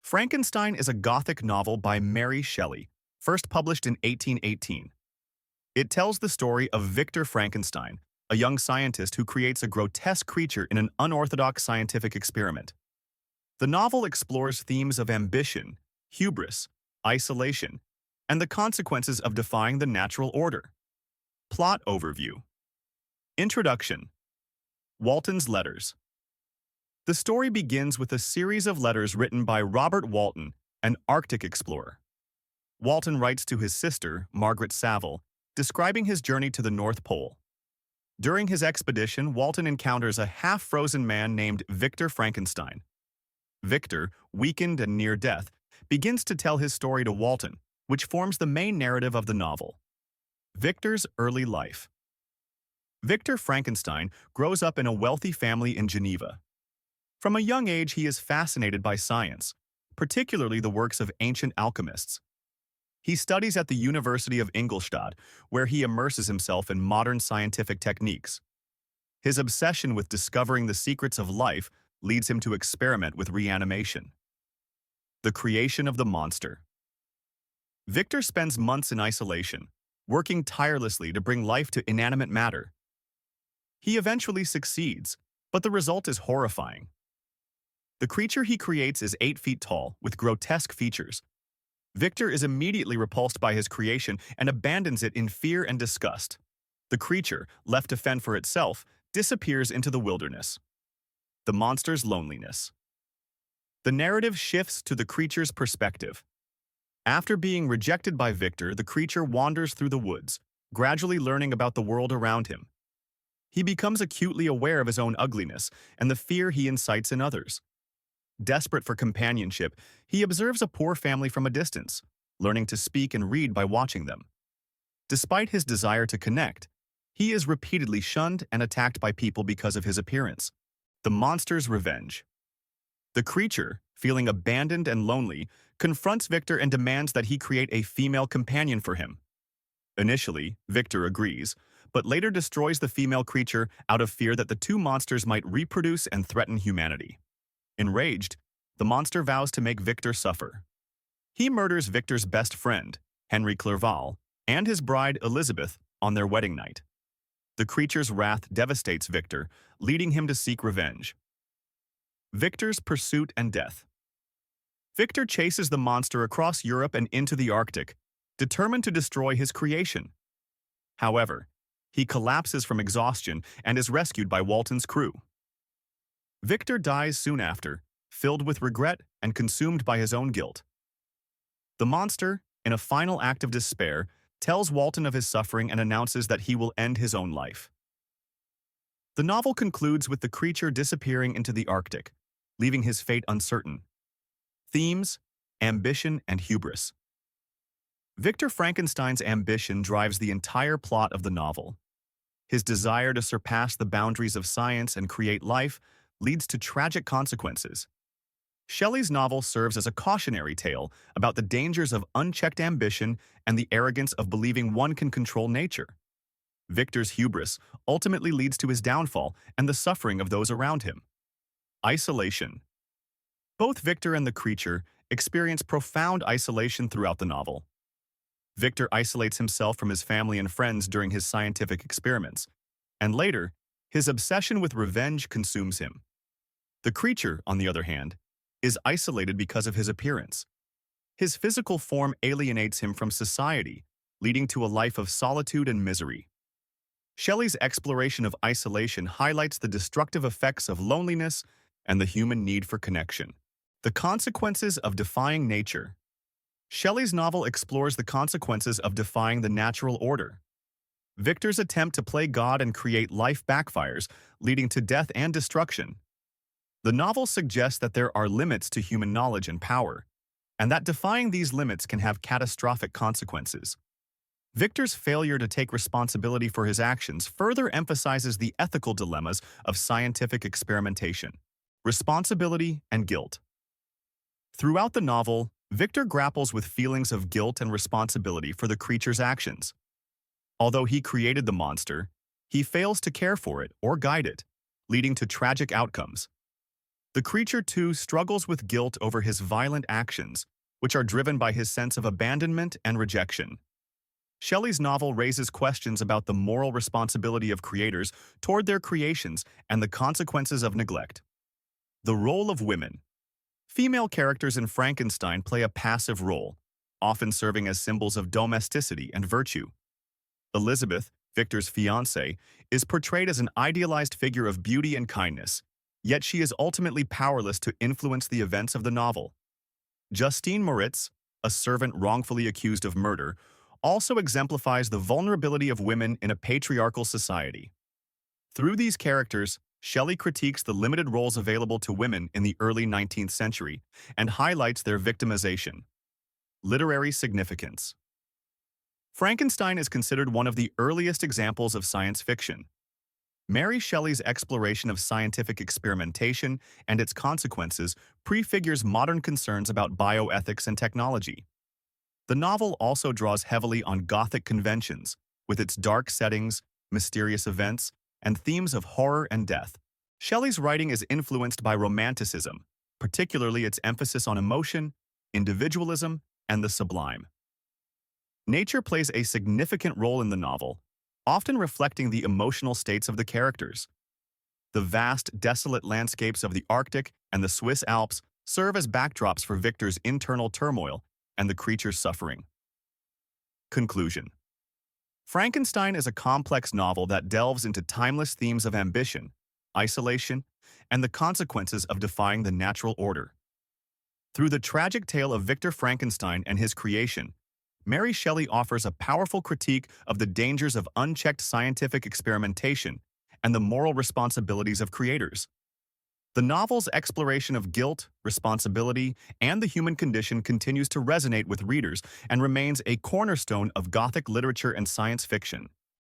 Frankenstein is a Gothic novel by Mary Shelley, first published in 1818. It tells the story of Victor Frankenstein, a young scientist who creates a grotesque creature in an unorthodox scientific experiment. The novel explores themes of ambition, hubris, isolation, and the consequences of defying the natural order. Plot overview. Introduction. Walton's letters. The story begins with a series of letters written by Robert Walton, an Arctic explorer. Walton writes to his sister, Margaret Saville, describing his journey to the North Pole. During his expedition, Walton encounters a half-frozen man named Victor Frankenstein. Victor, weakened and near death, begins to tell his story to Walton, which forms the main narrative of the novel. Victor's early life. Victor Frankenstein grows up in a wealthy family in Geneva. From a young age, he is fascinated by science, particularly the works of ancient alchemists. He studies at the University of Ingolstadt, where he immerses himself in modern scientific techniques. His obsession with discovering the secrets of life leads him to experiment with reanimation. The creation of the monster. Victor spends months in isolation, working tirelessly to bring life to inanimate matter. He eventually succeeds, but the result is horrifying. The creature he creates is 8 feet tall, with grotesque features. Victor is immediately repulsed by his creation and abandons it in fear and disgust. The creature, left to fend for itself, disappears into the wilderness. The monster's loneliness. The narrative shifts to the creature's perspective. After being rejected by Victor, the creature wanders through the woods, gradually learning about the world around him. He becomes acutely aware of his own ugliness and the fear he incites in others. Desperate for companionship, he observes a poor family from a distance, learning to speak and read by watching them. Despite his desire to connect, he is repeatedly shunned and attacked by people because of his appearance. The monster's revenge. The creature, feeling abandoned and lonely, confronts Victor and demands that he create a female companion for him. Initially, Victor agrees, but later destroys the female creature out of fear that the two monsters might reproduce and threaten humanity. Enraged, the monster vows to make Victor suffer. He murders Victor's best friend, Henry Clerval, and his bride, Elizabeth, on their wedding night. The creature's wrath devastates Victor, leading him to seek revenge. Victor's pursuit and death. Victor chases the monster across Europe and into the Arctic, determined to destroy his creation. However, he collapses from exhaustion and is rescued by Walton's crew. Victor dies soon after, filled with regret and consumed by his own guilt. The monster, in a final act of despair, tells Walton of his suffering and announces that he will end his own life. The novel concludes with the creature disappearing into the Arctic, leaving his fate uncertain. Themes: ambition and hubris. Victor Frankenstein's ambition drives the entire plot of the novel. His desire to surpass the boundaries of science and create life leads to tragic consequences. Shelley's novel serves as a cautionary tale about the dangers of unchecked ambition and the arrogance of believing one can control nature. Victor's hubris ultimately leads to his downfall and the suffering of those around him. Isolation. Both Victor and the creature experience profound isolation throughout the novel. Victor isolates himself from his family and friends during his scientific experiments, and later, his obsession with revenge consumes him. The creature, on the other hand, is isolated because of his appearance. His physical form alienates him from society, leading to a life of solitude and misery. Shelley's exploration of isolation highlights the destructive effects of loneliness and the human need for connection. The consequences of defying nature. Shelley's novel explores the consequences of defying the natural order. Victor's attempt to play God and create life backfires, leading to death and destruction. The novel suggests that there are limits to human knowledge and power, and that defying these limits can have catastrophic consequences. Victor's failure to take responsibility for his actions further emphasizes the ethical dilemmas of scientific experimentation, responsibility, and guilt. Throughout the novel, Victor grapples with feelings of guilt and responsibility for the creature's actions. Although he created the monster, he fails to care for it or guide it, leading to tragic outcomes. The creature, too, struggles with guilt over his violent actions, which are driven by his sense of abandonment and rejection. Shelley's novel raises questions about the moral responsibility of creators toward their creations and the consequences of neglect. The role of women. Female characters in Frankenstein play a passive role, often serving as symbols of domesticity and virtue. Elizabeth, Victor's fiancée, is portrayed as an idealized figure of beauty and kindness, yet she is ultimately powerless to influence the events of the novel. Justine Moritz, a servant wrongfully accused of murder, also exemplifies the vulnerability of women in a patriarchal society. Through these characters, Shelley critiques the limited roles available to women in the early 19th century and highlights their victimization. Literary significance. Frankenstein is considered one of the earliest examples of science fiction. Mary Shelley's exploration of scientific experimentation and its consequences prefigures modern concerns about bioethics and technology. The novel also draws heavily on Gothic conventions, with its dark settings, mysterious events, and themes of horror and death. Shelley's writing is influenced by Romanticism, particularly its emphasis on emotion, individualism, and the sublime. Nature plays a significant role in the novel, often reflecting the emotional states of the characters. The vast, desolate landscapes of the Arctic and the Swiss Alps serve as backdrops for Victor's internal turmoil and the creature's suffering. Conclusion. Frankenstein is a complex novel that delves into timeless themes of ambition, isolation, and the consequences of defying the natural order. Through the tragic tale of Victor Frankenstein and his creation, Mary Shelley offers a powerful critique of the dangers of unchecked scientific experimentation and the moral responsibilities of creators. The novel's exploration of guilt, responsibility, and the human condition continues to resonate with readers and remains a cornerstone of Gothic literature and science fiction.